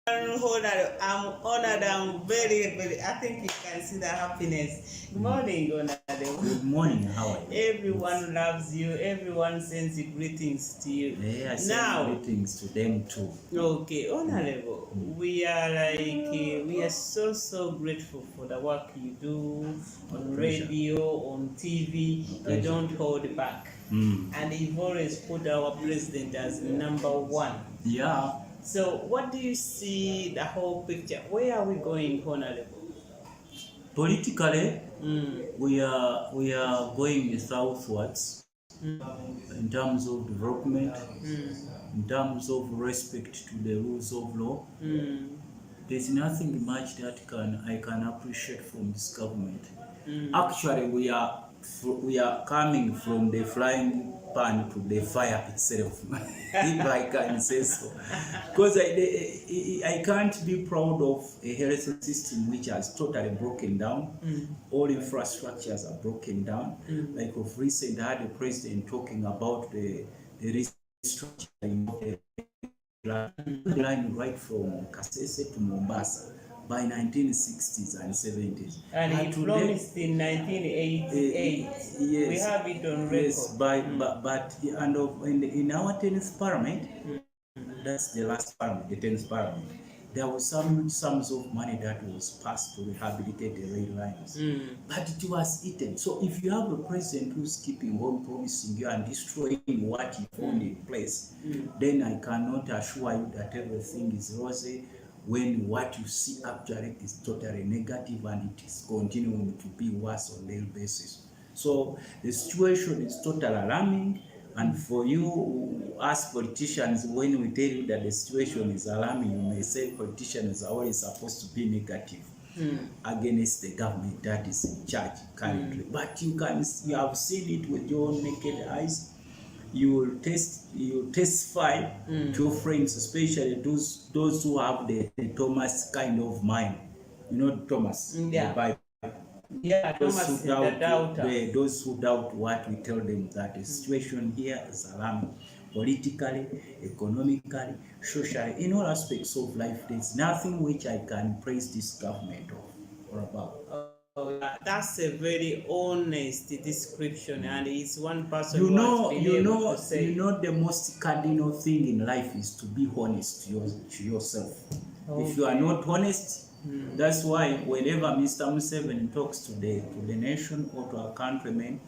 I'm honored. I'm very. I think you can see the happiness. Good morning, Honorable. Good morning. How are you? Everyone loves you. Everyone sends greetings to you. Yeah, I send greetings to them too. Okay, Honorable. We are so grateful for the work you do on radio, on TV. You don't hold back, and you've always put our president as #1. Yeah. So, what do you see the whole picture? Where are we going, Honorable? Politically, we are going southwards in terms of development, in terms of respect to the rules of law. There's nothing much that I can appreciate from this government. Actually, we are coming from the frying pan to the fire itself, if I can say so. Because I can't be proud of a health system which has totally broken down. All infrastructures are broken down. Like of recent, I had the president talking about the restructuring of the line right from Kasese to Mombasa by 1960s and 70s. And he promised in 1988. Yes, we have it on record. Yes, but in our 10th parliament, that's the last parliament, the 10th parliament, there was some sums of money that was passed to rehabilitate the rail lines, but it was eaten. So if you have a president who's keeping on promising you and destroying what he found in place, then I cannot assure you that everything is rosy, when what you see actually is totally negative and it is continuing to be worse on a daily basis. So the situation is totally alarming. And for you, as politicians, when we tell you that the situation is alarming, you may say politicians are always supposed to be negative against the government that is in charge currently. But you have seen it with your own naked eyes. You will testify to your friends, especially those who have the Thomas kind of mind. You know Thomas, the Bible. Yeah, Thomas, the doubter. Those who doubt what we tell them, that the situation here is alarming, politically, economically, socially, in all aspects of life. There's nothing which I can praise this government or about. That's a very honest description, and it's one person you know the most cardinal thing in life is to be honest to yourself. Okay. If you are not honest, that's why whenever Mr. Museveni talks to the nation or to our countrymen,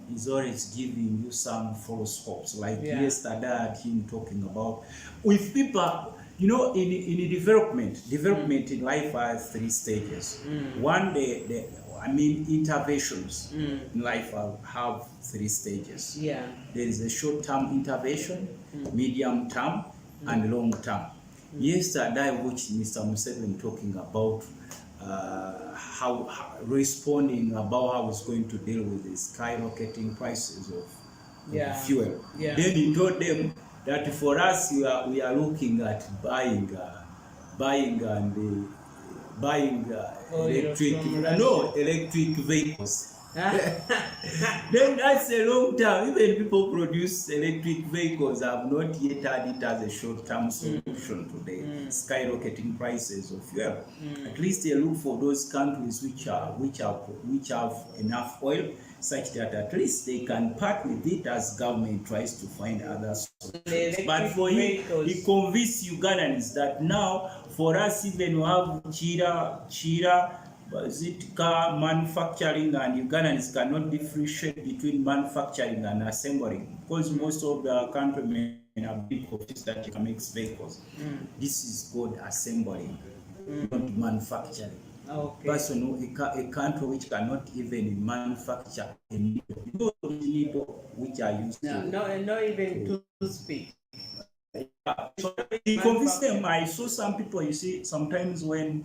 he's always giving you some false hopes. Like yesterday, I had him talking about with people. You know, in development in life has 3 stages. One, interventions in life have 3 stages. Yeah. There is a short-term intervention, medium-term, and long-term. Yesterday, I watched Mr. Museveni talking about how responding about how he's going to deal with the skyrocketing prices of fuel. Yeah. Then he told them that for us, we are looking at buying electric vehicles. Then that's a long term. Even people produce electric vehicles have not yet had it as a short-term solution to the skyrocketing prices of fuel. At least they look for those countries which have enough oil, such that at least they can part with it as government tries to find other solutions. But for him, he convinced Ugandans that now, for us, even we have Chira, car manufacturing, and Ugandans cannot differentiate between manufacturing and assembling, because most of the countrymen have big offices that can make vehicles. This is called assembling, not manufacturing. Okay. Personally, a country which cannot even manufacture a needle which are used not even to speak. He convinced them. I saw some people, you see, sometimes when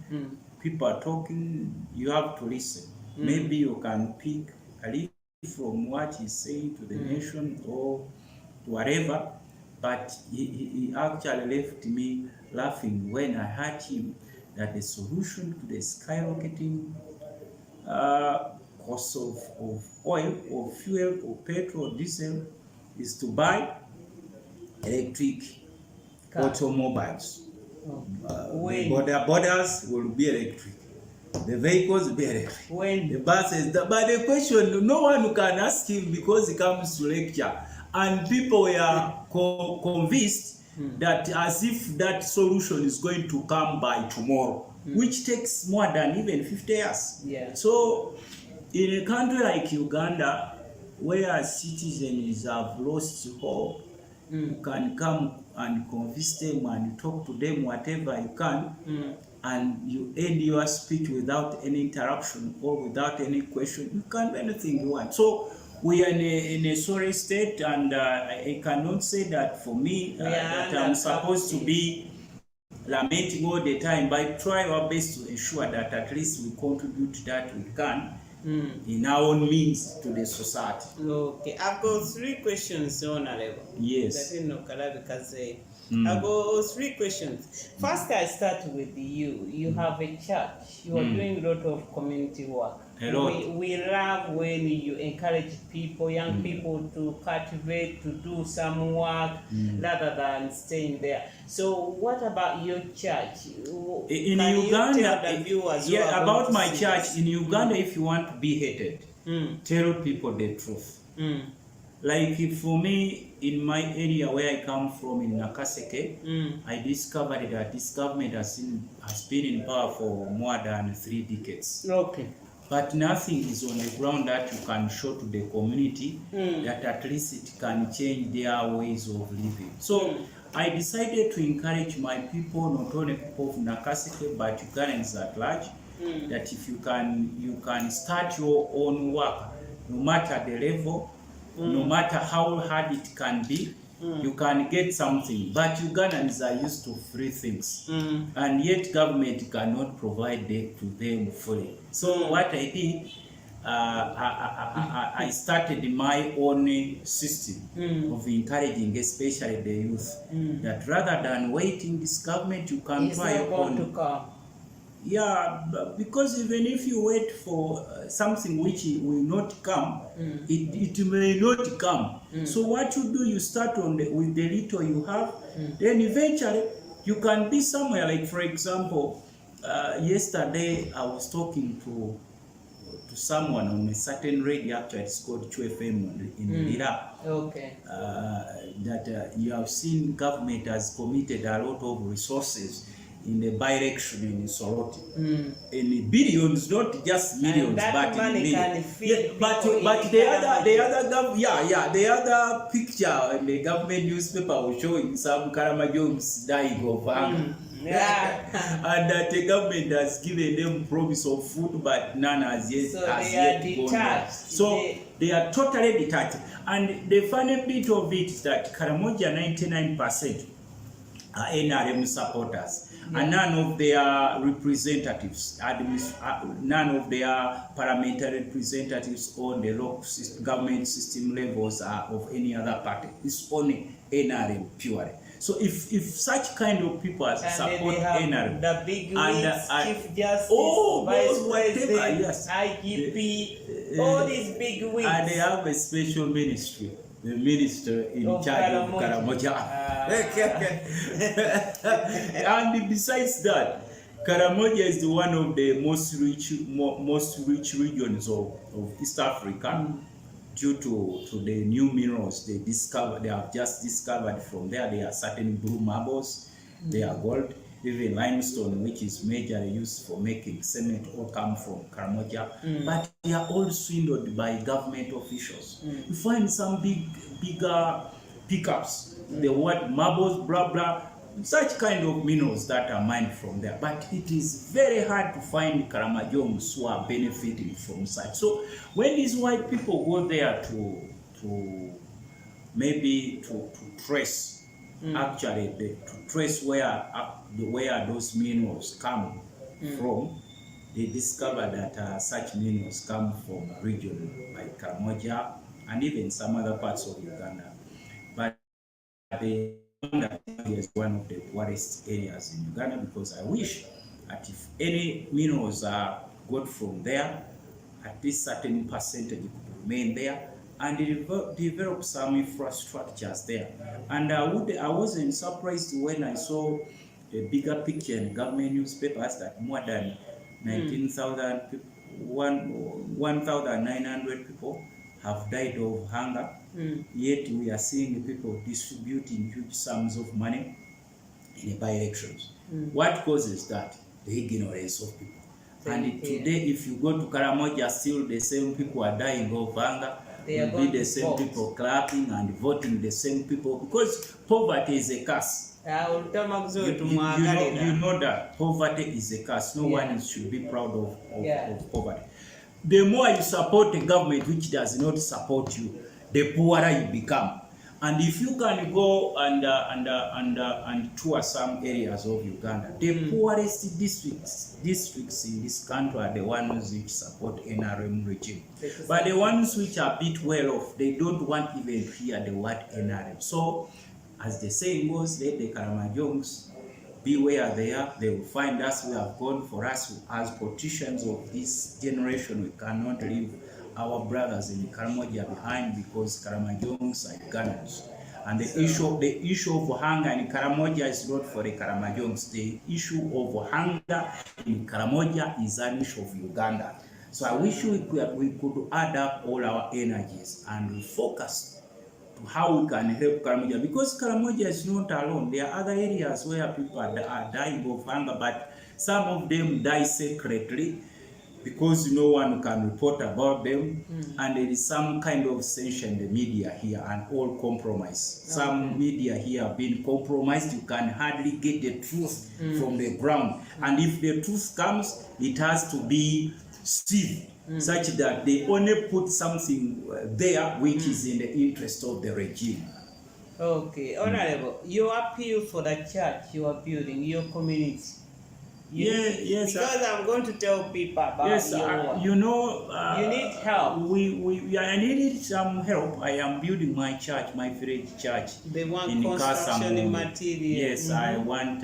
people are talking, you have to listen. Maybe you can pick a little from what he's saying to the nation or whatever, but he actually left me laughing when I heard him that the solution to the skyrocketing cost of oil or fuel or petrol or diesel is to buy electric automobiles. The borders will be electric. The vehicles will be electric. When? The buses. But the question, no one can ask him because he comes to lecture. And people were convinced that as if that solution is going to come by tomorrow, which takes more than even 50 years. Yeah. So in a country like Uganda, where citizens have lost hope, you can come and convince them and talk to them whatever you can, and you end your speech without any interruption or without any question. You can do anything you want. So we are in a sorry state, and I cannot say that for me that I'm supposed to be lamenting all the time, but try our best to ensure that at least we contribute that we can in our own means to the society. Okay, I've got 3 questions on a level. Yes. I've got 3 questions. First, I start with you. You have a church. You are doing a lot of community work. We love when you encourage people, young people, to cultivate, to do some work rather than staying there. So what about your church? In Can Uganda, you tell the viewers about my church, in Uganda, if you want to be hated, tell people the truth. Like for me, in my area where I come from, in Nakaseke, I discovered that this government has been in power for more than 3 decades. Okay. But nothing is on the ground that you can show to the community that at least it can change their ways of living. So I decided to encourage my people, not only people of Nakaseke, but Ugandans at large, that if you can start your own work, no matter the level, no matter how hard it can be, you can get something. But Ugandans are used to free things, and yet government cannot provide to them fully. So what I did, I started my own system of encouraging, especially the youth, that rather than waiting this government, you can try your own. Yeah, because even if you wait for something which will not come, it may not come. So what you do, you start with the little you have, then eventually you can be somewhere. Like for example, yesterday I was talking to someone on a certain radio, actually it's called QFM in Lira. Okay. That you have seen government has committed a lot of resources in the by-election in Soroti, in billions, not just millions, but in millions. Yeah, but the other picture in the government newspaper was showing some Karamajoms dying of hunger. And that the government has given them promise of food, but none has yet gone there. So they are totally detached. And the funny bit of it is that Karamoja 99% are NRM supporters. And none of their representatives, none of their parliamentary representatives on the local government system levels are of any other party. It's only NRM purely. So if such kind of people support NRM, the big wigs, Chief Justice, Vice President, yes. IGP, all these big wigs. And they have a special ministry. The minister in charge of Karamoja. And besides that, Karamoja is one of the most rich regions of East Africa, due to the new minerals they have just discovered from there. There are certain blue marbles, they are gold, even limestone, which is majorly used for making cement, all come from Karamoja. But they are all swindled by government officials. You find some bigger pickups, the word marbles, blah blah, such kind of minerals that are mined from there. But it is very hard to find Karamajongs who are benefiting from such. So when these white people go there to maybe to trace, actually to trace where those minerals come from, they discover that such minerals come from a region like Karamoja and even some other parts of Uganda. But the is one of the poorest areas in Uganda, because I wish that if any minerals are got from there, at least certain percentage could remain there and develop some infrastructures there. And I wasn't surprised when I saw a bigger picture in government newspapers that more than 19,000 people, 1,900 people have died of hunger. Yet we are seeing people distributing huge sums of money in by-elections. What causes that? The ignorance of people. And today, if you go to Karamoja, still the same people are dying of hunger. They are will be the going to same vote. people clapping and voting the same people, because poverty is a curse. Lutamaguzi You know that poverty is a curse. No Yeah. one should be proud of Yeah. poverty. The more you support a government which does not support you, the poorer you become. And if you can go and tour some areas of Uganda, the poorest districts in this country are the ones which support NRM regime. But the ones which are a bit well off, they don't want even to hear the word NRM. So, as the saying goes, let the Karamajongs be where they are. They will find us. We have gone. For us as politicians of this generation, we cannot leave our brothers in Karamoja behind, because Karamajongs are Ugandans. And the issue of hunger in Karamoja is not for the Karamajongs. The issue of hunger in Karamoja is an issue of Uganda. So I wish we could add up all our energies and focus to how we can help Karamoja, because Karamoja is not alone. There are other areas where people are dying of hunger, but some of them die secretly because no one can report about them, and there is some kind of censure in the media here, and all compromise. Some media here have been compromised. You can hardly get the truth from the ground, and if the truth comes, it has to be stiff, such that they only put something there which is in the interest of the regime. Okay, Honorable, your appeal for the church you are building, your community. Yes. Because I'm going to tell people about your you know, you need help. I needed some help. I am building my church, my village church. They want in construction materials. Yes, I want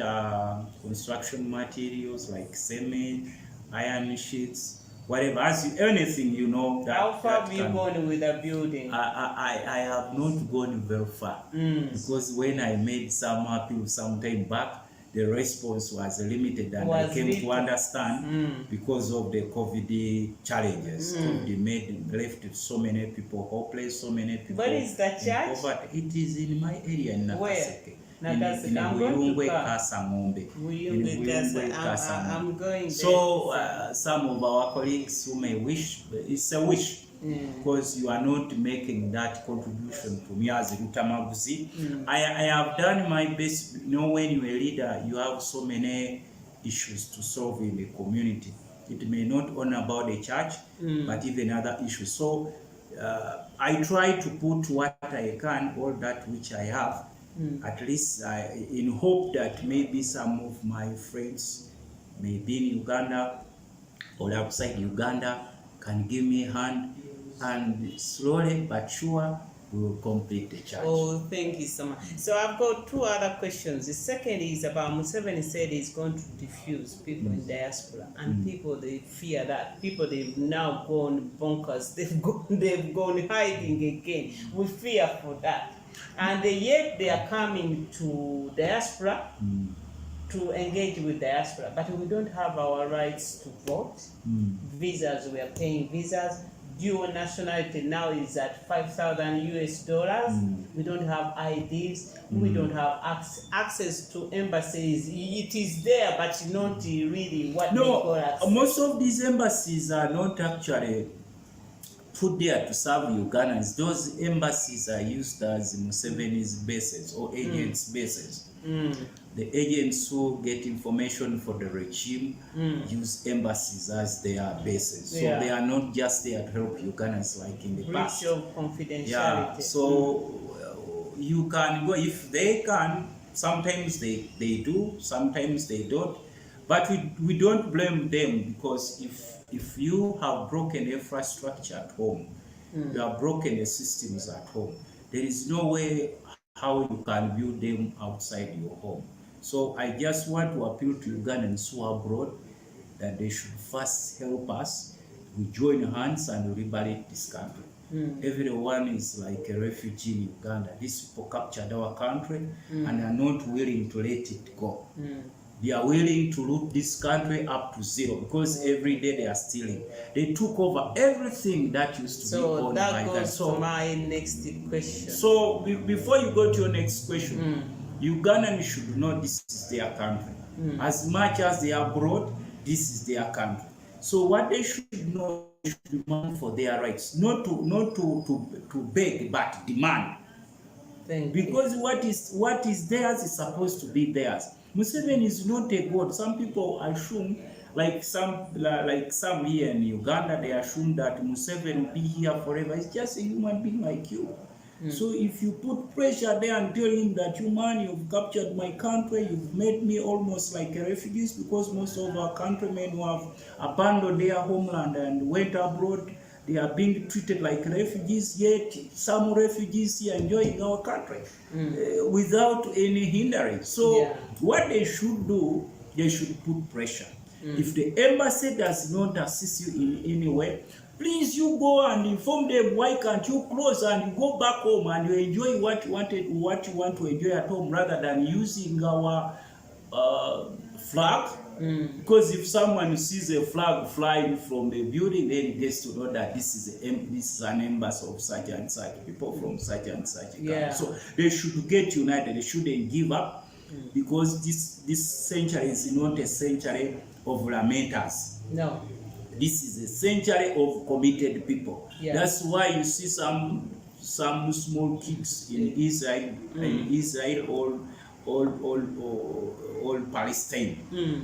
construction materials like cement, iron sheets, whatever. Anything, you know. How far have you gone with the building? I have not gone very far, because when I made some appeal some time back, the response was limited, and I came to understand because of the COVID challenges. COVID left so many people hopeless, so many people. Where is the church? It is in my area in Nakaseke. Nakaseke. I'm going there. So some of our colleagues who may wish, it's a wish, because you are not making that contribution to me as Lutamaguzi. I have done my best. You know, when you're a leader, you have so many issues to solve in the community. It may not only about the church, but even other issues. So I try to put what I can, all that which I have, at least in hope that maybe some of my friends, maybe in Uganda or outside Uganda, can give me a hand, and slowly but sure we will complete the church. Oh, thank you so much. So I've got two other questions. The second is about Museveni said he's going to diffuse people in diaspora, and people, they fear that. People, they've now gone bonkers. They've gone hiding again. We fear for that. And yet they are coming to diaspora to engage with diaspora, but we don't have our rights to vote. Visas, we are paying visas. Dual nationality now is at $5,000. We don't have IDs. We don't have access to embassies. It is there, but not really what they call access. Most of these embassies are not actually put there to serve Ugandans. Those embassies are used as Museveni's bases or agents' bases. The agents who get information for the regime use embassies as their bases. So they are not just there to help Ugandans like in the past. Breach of confidentiality. Yeah, so you can go if they can. Sometimes they do, sometimes they don't. But we don't blame them, because if you have broken infrastructure at home, you have broken the systems at home, there is no way how you can build them outside your home. So I just want to appeal to Ugandans who are abroad that they should first help us. We join hands and we liberate this country. Everyone is like a refugee in Uganda. These people captured our country and are not willing to let it go. They are willing to loot this country up to zero because every day they are stealing. They took over everything that used to be owned by them. So that goes to my next question. So before you go to your next question, Ugandans should know this is their country. As much as they are abroad, this is their country. So what they should know, they should demand for their rights, not to beg, but demand. Because what is theirs is supposed to be theirs. Museveni is not a god. Some people assume, like some here in Uganda, they assume that Museveni will be here forever. He's just a human being like you. So if you put pressure there and tell him that you man, you've captured my country, you've made me almost like a refugee, because most of our countrymen who have abandoned their homeland and went abroad, they are being treated like refugees, yet some refugees here enjoying our country without any hindrance. So what they should do, they should put pressure. If the embassy does not assist you in any way, please you go and inform them, why can't you close and you go back home and you enjoy what you want to enjoy at home, rather than using our flag. Because if someone sees a flag flying from the building, then he gets to know that this is an embassy of such and such, people from such and such. So they should get united. They shouldn't give up, because this century is not a century of lamenters. No. This is a century of committed people. That's why you see some small kids in Israel, all Palestine.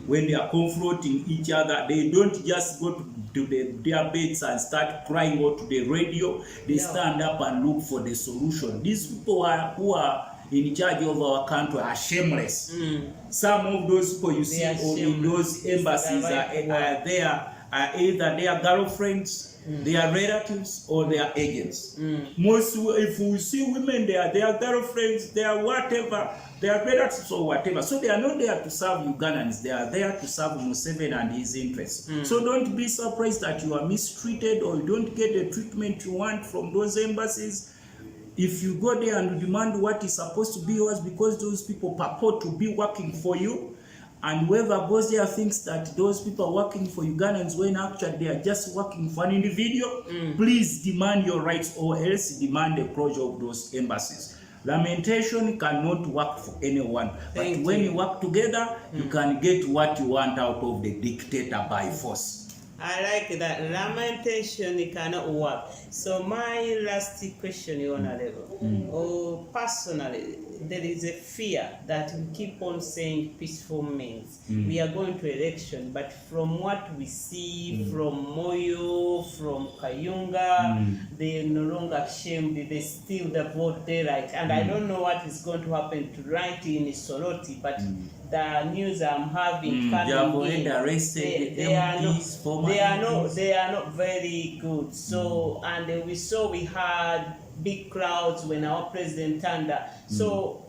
When they are confronting each other, they don't just go to their beds and start crying or to the radio. They stand up and look for the solution. These people who are in charge of our country are shameless. Some of those people you see in those embassies are either their girlfriends, their relatives, or their agents. Most, if we see women, they are their girlfriends, they are whatever, their relatives or whatever. So they are not there to serve Ugandans, they are there to serve Museveni and his interests. So don't be surprised that you are mistreated or you don't get the treatment you want from those embassies. If you go there and demand what is supposed to be yours, because those people purport to be working for you, and whoever goes there thinks that those people are working for Ugandans when actually they are just working for an individual, please demand your rights, or else demand the closure of those embassies. Lamentation cannot work for anyone, but when you work together, you can get what you want out of the dictator by force. I like that. Lamentation, it cannot work. So my last question, Your Honorable, personally, there is a fear that we keep on saying peaceful means. We are going to election, but from what we see from Moyo, from Kayunga, they are no longer ashamed, they steal the vote daylight. And I don't know what is going to happen to right in Soroti, but the news I'm having coming in, they are not very good. So and we had big crowds when our president turned up. So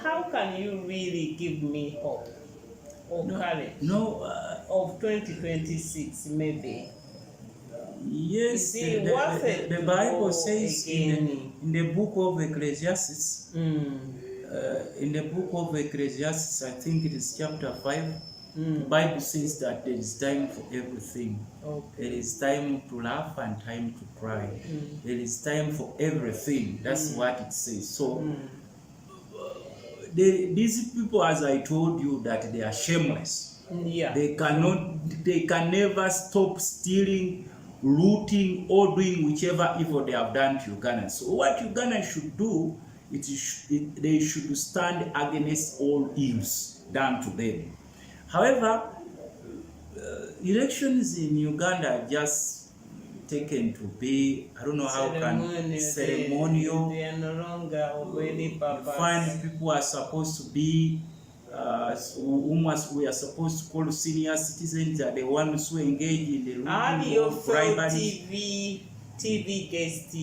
how can you really give me hope or courage of 2026 maybe? Yes, the Bible says in the book of Ecclesiastes, in the book of Ecclesiastes, I think it is chapter 5, the Bible says that there is time for everything. There is time to laugh and time to cry. There is time for everything. That's what it says. So these people, as I told you, that they are shameless. They can never stop stealing, looting, or doing whichever evil they have done to Uganda. So what Uganda should do, they should stand against all evils done to them. However, elections in Uganda are just taken to be, I don't know how ceremonial. They are no longer already purpose. You find people are supposed to be, whom we are supposed to call senior citizens, are the ones who engage in the looting of bribery. TV guest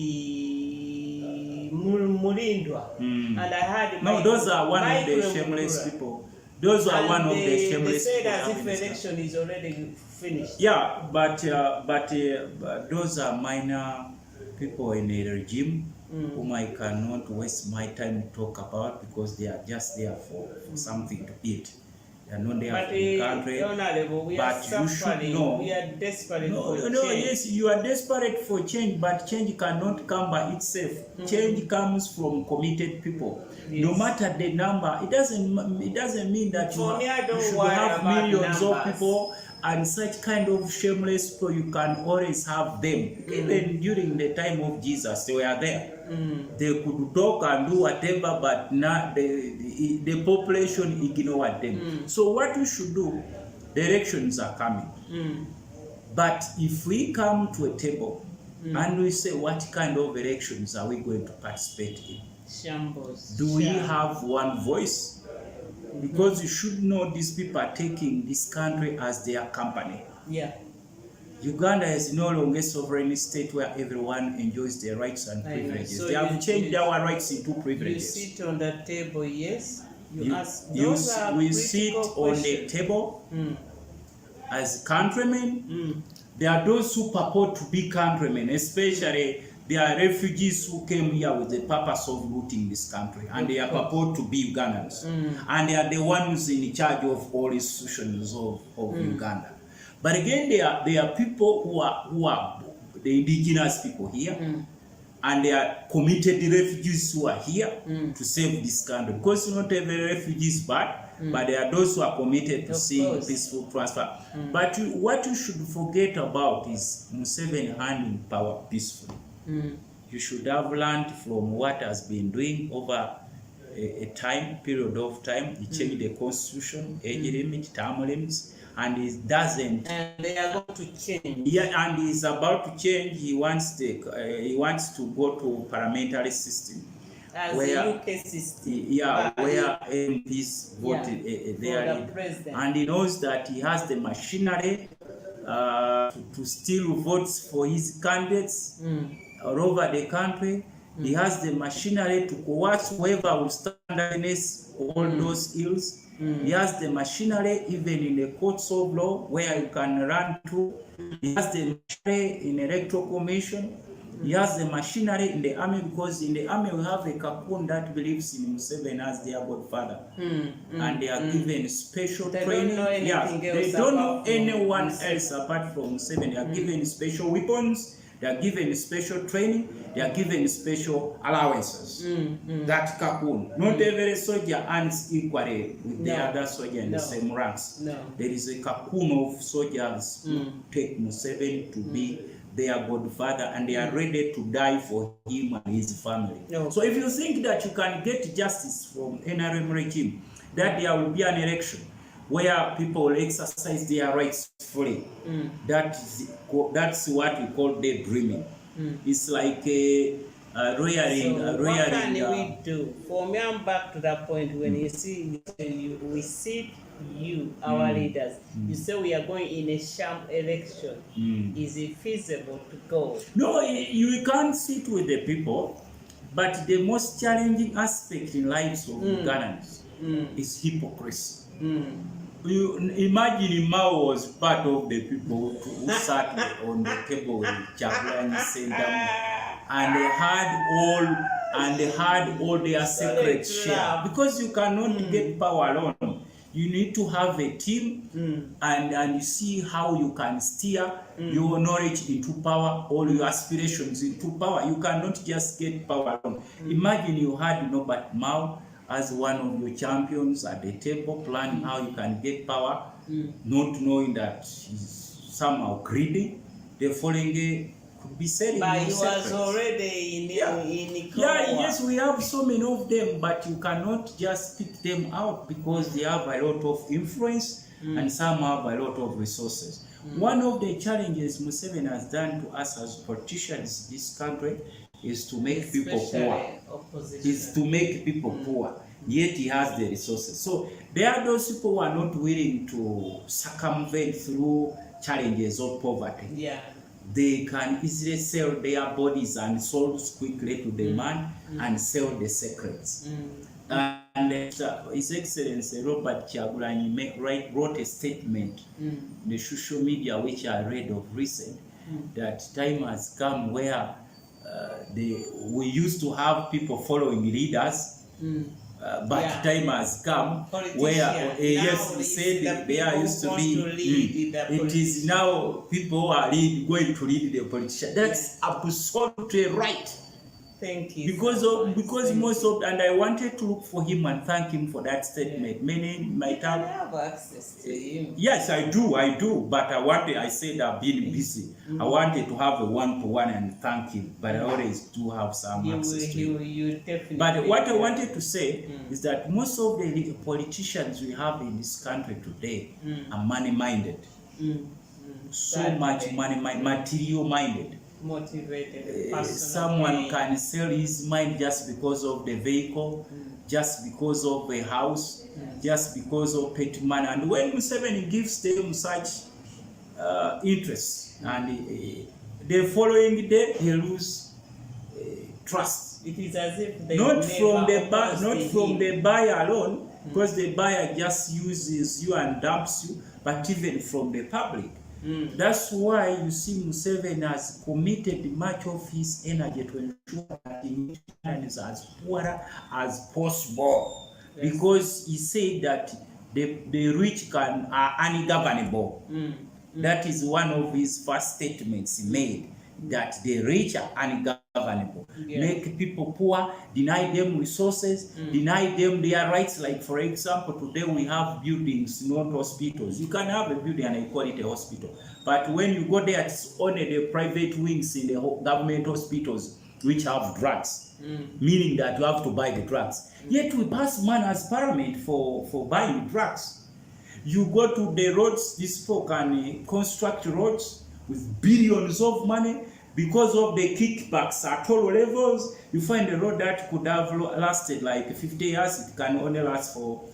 Mulindwa, and I had those are one of the shameless people. Those are one of the shameless people. They said as if election is already finished. Yeah, but those are minor people in a regime whom I cannot waste my time to talk about because they are just there for something to eat. They are not there for the country. But you should know. We are desperate for change. Yes, you are desperate for change, but change cannot come by itself. Change comes from committed people. Yes. No matter the number, it doesn't mean that you should have millions of people and such kind of shameless people. You can always have them. Even during the time of Jesus, they were there. They could talk and do whatever, but not the population ignored them. So what we should do, the elections are coming. But if we come to a table and we say what kind of elections are we going to participate in? Shambles. Do we have one voice? Because you should know these people are taking this country as their company. Yeah. Uganda is no longer a sovereign state where everyone enjoys their rights and privileges. So they have changed our rights into privileges. You sit on the table, yes. We sit on the table as countrymen. There are those who purport to be countrymen, especially there are refugees who came here with the purpose of looting this country, and they are purport to be Ugandans. And they are the ones in charge of all institutions of Uganda. But again, there are people who are the indigenous people here, and they are committed refugees who are here to save this country. Because not every refugee is bad, but there are those who are committed to seeing peaceful transfer. But what you should forget about is Museveni handling power peacefully. You should have learned from what has been doing over a period of time. He changed the constitution, age limit, term limits, and it doesn't. And they are going to change. Yeah, and he's about to change. He wants to go to parliamentary system. As a UK system. Yeah, where MPs voted there. The president. And he knows that he has the machinery to steal votes for his candidates all over the country. He has the machinery to coerce whoever will stand against all those ills. He has the machinery even in the courts of law where you can run to. He has the machinery in electoral commission. He has the machinery in the army, because in the army we have a cocoon that believes in Museveni as their godfather. And they are given special training. They don't know anyone else apart from Museveni. They are given special weapons. They are given special training. They are given special allowances. That cocoon. Not every soldier earns equally with the other soldier in the same ranks. There is a cocoon of soldiers who take Museveni to be their godfather, and they are ready to die for him and his family. So if you think that you can get justice from NRM regime, that there will be an election where people will exercise their rights fully, that's what we call daydreaming. It's like royaring. What can we do? For me, I'm back to that point when you see we sit our leaders, you say we are going in a sham election. Is it feasible to go? No, you can't sit with the people, but the most challenging aspect in lives of Ugandans is hypocrisy. You imagine Mao was part of the people who sat on the table with Kyagulanyi Ssentamu, and they had all their secret share, because you cannot get power alone. You need to have a team, and you see how you can steer your knowledge into power, all your aspirations into power. You cannot just get power alone. Imagine you had Norbert Mao as one of your champions at the table, planning how you can get power, not knowing that he's somehow greedy. The following day could be selling. But he was already in yes, we have so many of them, but you cannot just pick them out because they have a lot of influence and some have a lot of resources. One of the challenges Museveni has done to us as politicians in this country is to make people poor. Is to make people poor. Yet he has the resources. So there are those people who are not willing to circumvent through challenges of poverty. Yeah. They can easily sell their bodies and souls quickly to the man and sell the secrets. And His Excellency Robert Kyagulanyi wrote a statement in the social media which I read of recent, that time has come where we used to have people following leaders, but Yeah. time has come where yes, we said there used to be. It is now people who are going to lead the politician. That's absolutely right. Thank you. Because so because most of, and I wanted to look for him and thank him for that statement. Many might have access to him. Yes, I do, but I said I've been busy. I wanted to have a one-to-one and thank him, but I always do have some access to him. You definitely. But what I wanted to say is that most of the politicians we have in this country today are money-minded. So much money, material-minded. Motivated. Someone can sell his mind just because of the vehicle, just because of the house, just because of petty money. And when Museveni gives them such interest, and the following day he loses trust. It is as if they not from the buyer alone, because the buyer just uses you and dumps you, but even from the public. That's why you see Museveni has committed much of his energy to ensure that the nation is as poor as possible. Yes. Because he said that the rich are ungovernable. That is one of his first statements he made, that the rich are ungovernable. Make people poor, deny them resources, deny them their rights. Like, for example, today we have buildings, not hospitals. You can have a building and you call it a hospital. But when you go there, it's only the private wings in the government hospitals which have drugs, meaning that you have to buy the drugs. Yet we pass money as parliament for buying drugs. You go to the roads, these people can construct roads with billions of money. Because of the kickbacks at all levels, you find a road that could have lasted like 50 years, it can only last for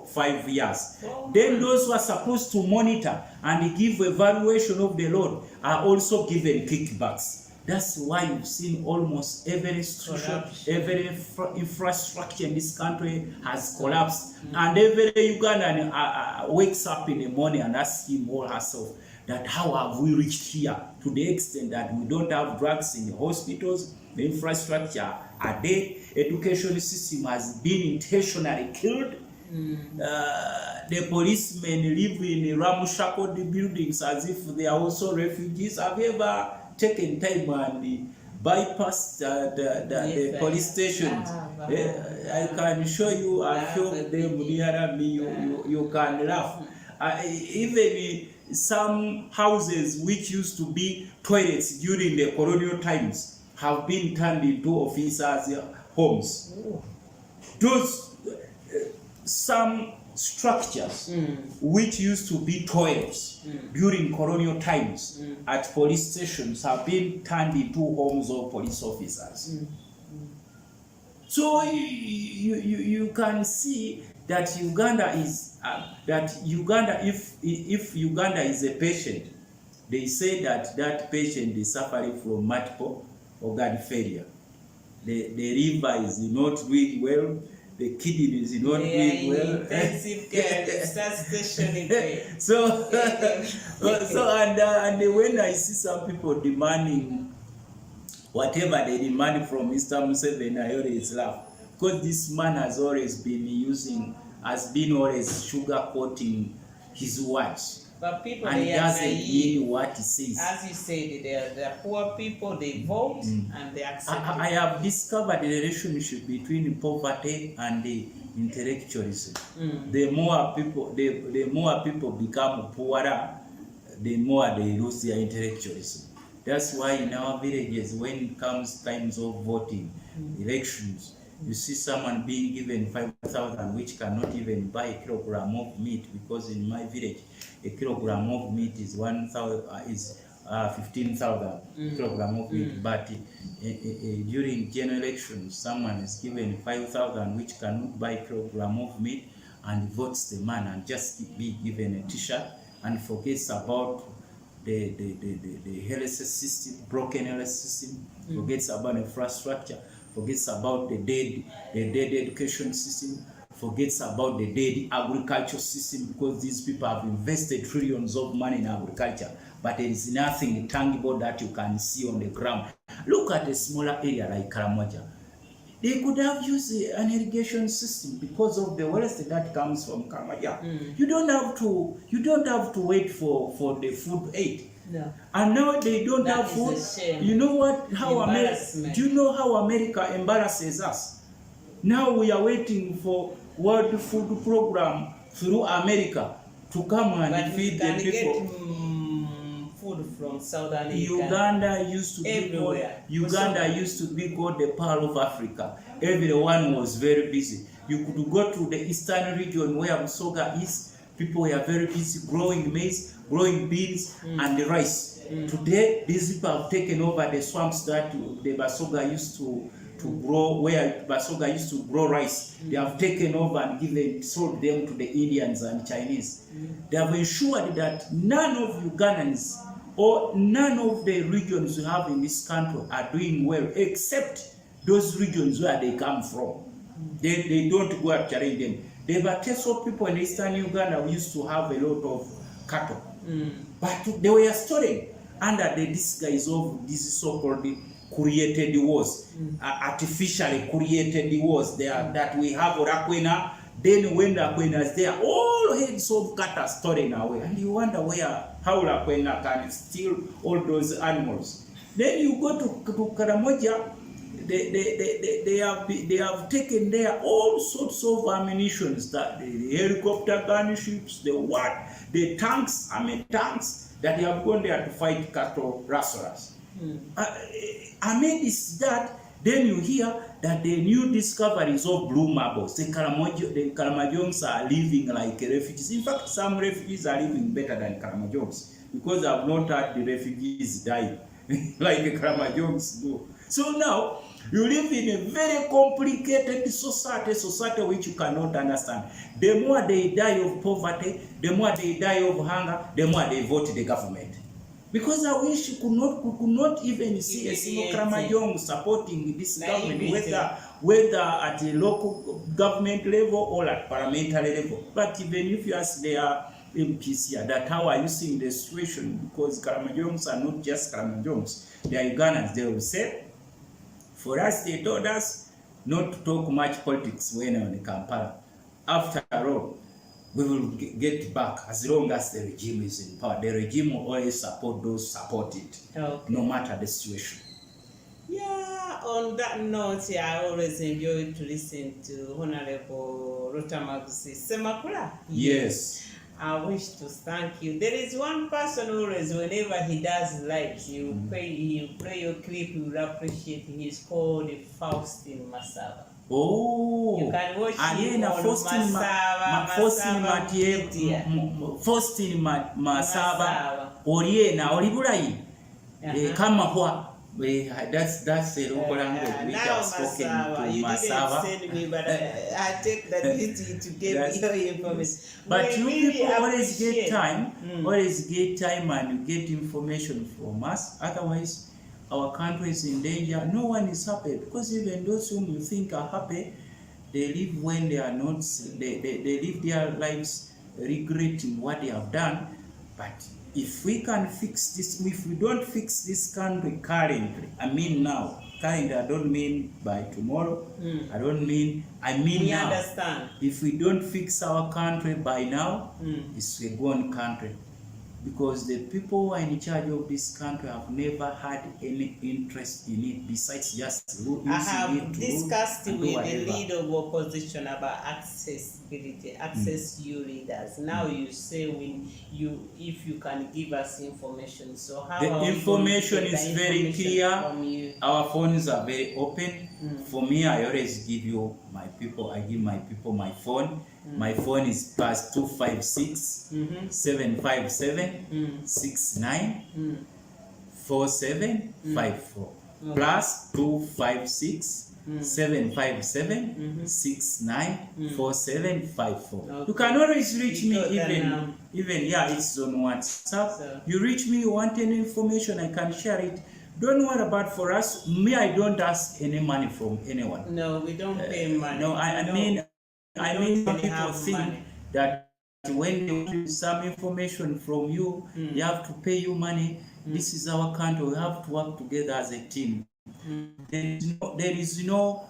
5 years. Then those who are supposed to monitor and give evaluation of the road are also given kickbacks. That's why you've seen almost every institution, every infrastructure in this country has collapsed. And every Ugandan wakes up in the morning and asks him or herself, that how have we reached here, to the extent that we don't have drugs in the hospitals, the infrastructure are dead, education system has been intentionally killed. The policemen live in ramshackle buildings as if they are also refugees. Have you ever taken time and bypassed the police station? I can show you a few of them near me, you can laugh. Even some houses which used to be toilets during the colonial times have been turned into officers' homes. Those some structures which used to be toilets during colonial times at police stations have been turned into homes of police officers. So you can see that Uganda is if Uganda is a patient, they say that patient is suffering from multiple organ failure. The liver is not doing well, the kidney is not doing well. Intensive care, so and when I see some people demanding whatever they demand from Mr. Museveni, I always laugh, because this man has always been always sugarcoating his words. But people, and they doesn't mean what he says. As you said, they are poor people, they vote and they accept I have discovered the relationship between poverty and the intellectualism. The more people become poorer, the more they lose their intellectualism. That's why in our villages, when it comes times of voting, elections, you see someone being given 5,000, which cannot even buy a kilogram of meat, because in my village, a kilogram of meat is 15,000 kilogram of meat. But during general elections, someone is given 5,000, which cannot buy a kilogram of meat, and votes the man and just be given a T-shirt and forgets about the health system, broken health system, forgets about infrastructure, forgets about the dead education system, forgets about the dead agricultural system, because these people have invested trillions of money in agriculture, but there is nothing tangible that you can see on the ground. Look at a smaller area like Karamoja. They could have used an irrigation system because of the waste that comes from Karamoja. You don't have to wait for the food aid. No. And now they don't That have is food. a shame. You know what? Do you know how America embarrasses us? Now we are waiting for World Food Program through America to come and feed the people. Get food from Southern Uganda used to everywhere. Used to be called the Pearl of Africa. Everyone was very busy. You could go to the eastern region where Busoga is. People were very busy growing maize, growing beans, and the rice. Today, these people have taken over the swamps that the Basoga used to grow, where Basoga used to grow rice. They have taken over and sold them to the Indians and Chinese. They have ensured that none of Ugandans or none of the regions we have in this country are doing well, except those regions where they come from. They don't go and challenge them. The Bateso people in eastern Uganda used to have a lot of cattle, but they were stolen under the disguise of this so-called created wars, artificially created wars there that we have Rakwena. Then when Rakwena is there, all heads of cattle are stolen away, and you wonder how Rakwena can steal all those animals. Then you go to Karamoja. They have taken there all sorts of ammunitions, that the helicopter gunships, the tanks, tanks that they have gone there to fight cattle rustlers. Amidst that, then you hear that the new discoveries of blue marbles, the Karamajongs are living like refugees. In fact, some refugees are living better than Karamajongs, because I've not had the refugees die like the Karamajongs do. So now, you live in a very complicated society which you cannot understand. The more they die of poverty, the more they die of hunger, the more they vote the government. Because I wish you could not even see a single Karamajong supporting this government, whether at the local government level or at parliamentary level. But even if you ask their MPs here, that how are you seeing the situation? Because Karamajongs are not just Karamajongs, they are Ugandans. They will say, for us, they told us not to talk much politics when on the Kampala. After all, we will get back as long as the regime is in power. The regime will always support those support it, no matter the situation. Yeah, on that note, I always enjoy to listen to Honorable Lutamaguzi. Semakula? Yes. I wish to thank you. There is one person always, whenever he does lives, you play your clip, you will appreciate. He's called Faustin Masaba. Oh, you can watch him on Faustin Masaba. Oriena, Oribulai. Kamahua. That's a local language which I've spoken to Masaba. You didn't send me, but I take that duty to get your information. But you people always get time, and you get information from us. Otherwise, our country is in danger. No one is happy, because even those whom you think are happy, they live when they are not. They live their lives regretting what they have done. But if we can fix this, if we don't fix this country currently, now, currently I don't mean by tomorrow, I mean we now. Understand. If we don't fix our country by now, it's a gone country. Because the people who are in charge of this country have never had any interest in it besides just using I have discussed with the leader of opposition about accessibility, access you leaders. Now you say if you can give us information. So how the information is very clear. Our phones are very open. For me, I always give you my people. I give my people my phone. My phone is +256 757 69 4754. +256 757 69 4754. You can always reach me even it's on WhatsApp. So you reach me, you want any information, I can share it. Don't worry about for us. Me, I don't ask any money from anyone. No, we don't pay money. No, I mean I mean, don't people have think money. that when they want some information from you, they have to pay you money. This is our country. We have to work together as a team. There is no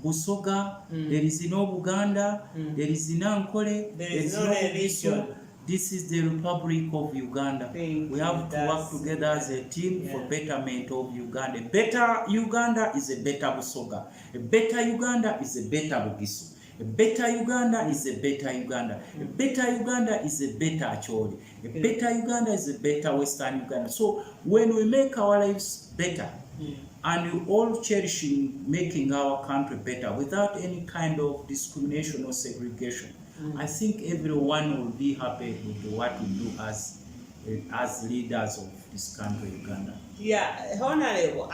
Busoga, there is no Uganda, there is no Ankole, there is no religion. This is the Republic of Uganda. We have to work together as a team for betterment of Uganda. Better Uganda is a better Busoga. A better Uganda is a better Bugisu. A better Uganda is a better Uganda. A better Uganda is a better Acholi. A better Uganda is a better Western Uganda. So when we make our lives better, and we all cherishing making our country better without any kind of discrimination or segregation, I think everyone will be happy with what we do as leaders of this country, Uganda. Yeah, Honorable,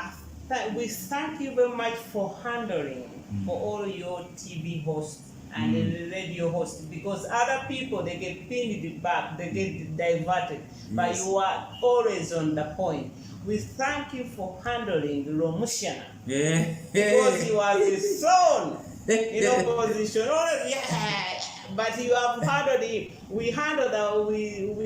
we thank you very much for handling for all your TV hosts and the radio hosts, because other people, they get pinned back, they get diverted, but you are always on the point. We thank you for handling Romushana, because you are the son in opposition. But you have handled it. We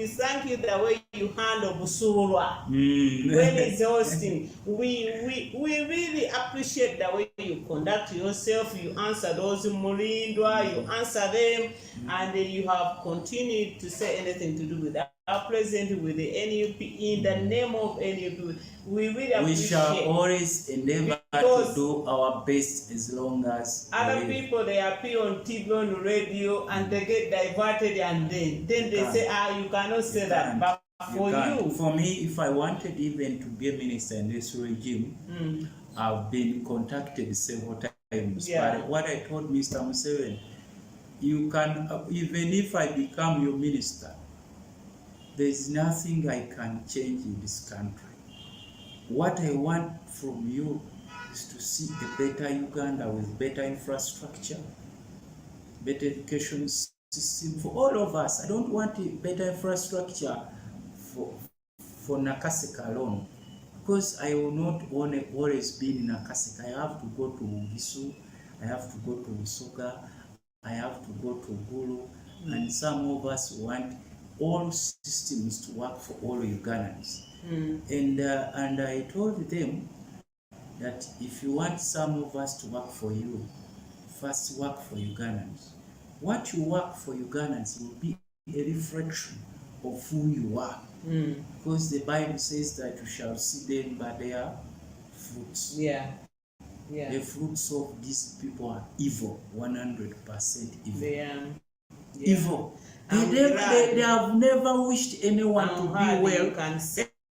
thank you the way you handle Busurwa when it's hosting. We really appreciate the way you conduct yourself. You answer those Mulindwa, you answer them, and you have continued to say anything to do with our president, with the NUP, in the name of NUP. We really appreciate. We shall always endeavor to do our best as long as other people, they appear on TV, on radio, and they get diverted, and then they say, you cannot say that. But for me, if I wanted even to be a minister in this regime, I've been contacted several times. But what I told Mr. Museveni, you can, even if I become your minister, there's nothing I can change in this country. What I want from you is to see a better Uganda with better infrastructure, better education system for all of us. I don't want a better infrastructure for Nakaseka alone, because I will not always be in Nakaseka. I have to go to Gisu, I have to go to Usoga, I have to go to Gulu, and some of us want all systems to work for all Ugandans. And I told them that if you want some of us to work for you, first work for Ugandans. What you work for Ugandans will be a reflection of who you are. Because the Bible says that you shall see them by their fruits. The fruits of these people are evil, 100% evil. Evil. They have never wished anyone to be well,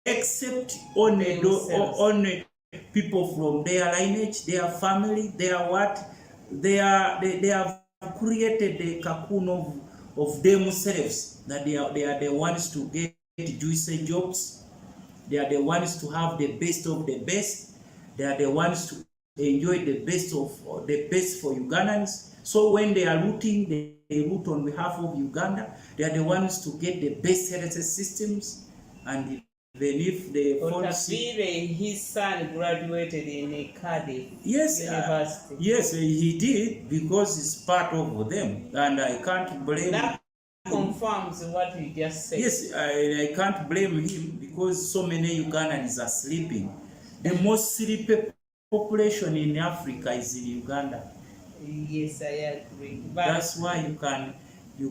except only people from their lineage, their family, their what. They have created the cocoon of themselves, that they are the ones to get juicy jobs. They are the ones to have the best of the best. They are the ones to enjoy the best of the best for Ugandans. So when they are rooting, they root on behalf of Uganda. They are the ones to get the best health systems. And even if the policy, his son graduated in Cardiff University. Yes, he did, because it's part of them, and I can't blame. That confirms what you just said. Yes, I can't blame him, because so many Ugandans are sleeping. The most sleepy population in Africa is in Uganda. Yes, I agree. But that's why you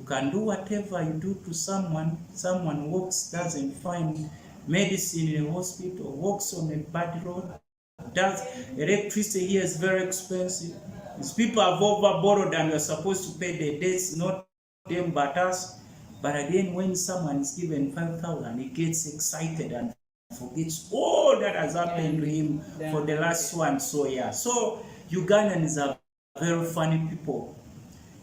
can do whatever you do to someone. Someone works, doesn't find medicine in a hospital, works on a bad road. Electricity here is very expensive. These people have over borrowed and you're supposed to pay the debts, not them but us. But again, when someone is given 5,000, he gets excited and forgets all that has happened to him for the last one. So Ugandans are very funny people.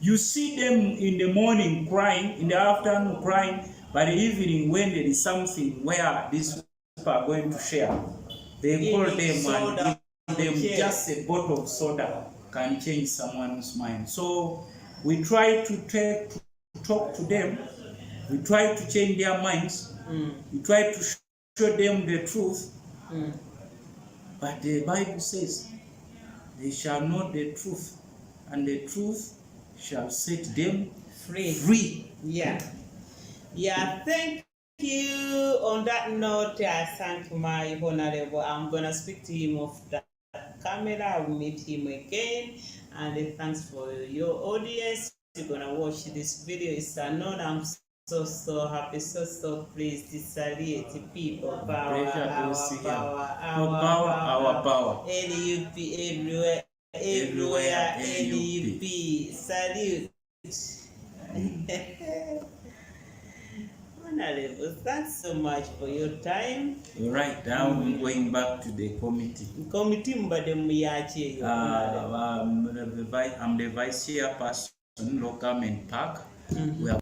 You see them in the morning crying, in the afternoon crying, but the evening when there is something where these people are going to share, they call them and give them just a bottle of soda can change someone's mind. So we try to talk to them, we try to change their minds, we try to show them the truth, but the Bible says they shall know the truth, and the truth shall set them free. free. Yeah. Yeah, thank you. On that note, I thank my honorable. I'm gonna speak to him off that camera. I will meet him again. And thanks for your audience. You're gonna watch this video. It's unknown. I'm so happy, so pleased. It's people. Power, our power. LUP everywhere. LUP. Salute. Honorable, thanks so much for your time. Right now, I'm going back to the committee. Committee mbade muyache. I'm the vice chairperson, local and park. We have